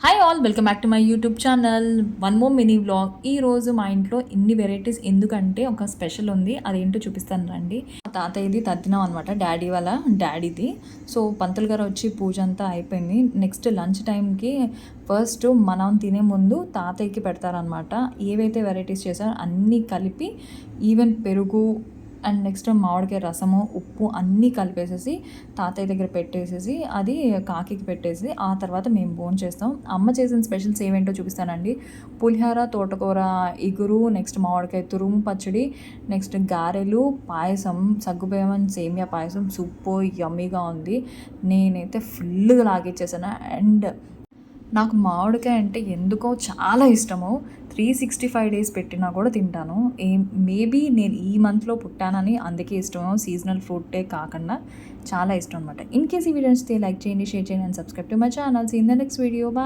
Hi all, welcome back to my YouTube channel. One more mini vlog. ఈరోజు మా ఇంట్లో ఇన్ని వెరైటీస్ ఎందుకంటే ఒక స్పెషల్ ఉంది, అదేంటో చూపిస్తాను రండి. తాతయ్యది తద్దినాం అనమాట, డాడీ వాళ్ళ డాడీది. సో పంతులు గారు వచ్చి పూజ అంతా అయిపోయింది. నెక్స్ట్ లంచ్ టైంకి ఫస్ట్ మనం తినే ముందు తాతయ్యకి పెడతారనమాట. ఏవైతే వెరైటీస్ చేశారో అన్నీ కలిపి ఈవెన్ పెరుగు అండ్ నెక్స్ట్ మామిడికాయ రసము, ఉప్పు అన్నీ కలిపేసేసి తాతయ్య దగ్గర పెట్టేసేసి అది కాకి పెట్టేసి ఆ తర్వాత మేము భోజనం చేస్తాం. అమ్మ చేసిన స్పెషల్స్ ఏమేంటో చూపిస్తానండి. పులిహోర, తోటకూర ఇగురు, నెక్స్ట్ మామిడికాయ తురుము పచ్చడి, నెక్స్ట్ గారెలు, పాయసం, సగ్గుబియ్యం సేమియా పాయసం సూపర్ యమ్మీగా ఉంది. నేనైతే ఫుల్గా లాగిచ్చేసాను. అండ్ నాకు మామిడికాయ అంటే ఎందుకో చాలా ఇష్టము. 365 డేస్ పెట్టినా కూడా తింటాను. మేబీ నేను ఈ మంత్లో పుట్టానని అందుకే ఇష్టం. సీజనల్ ఫ్రూటే కాకుండా చాలా ఇష్టం అనమాట. ఇన్ కేస్ ఈ వీడియో నచ్చితే లైక్ చేయండి, షేర్ చేయండి and subscribe to my channel. See in the next video. Bye.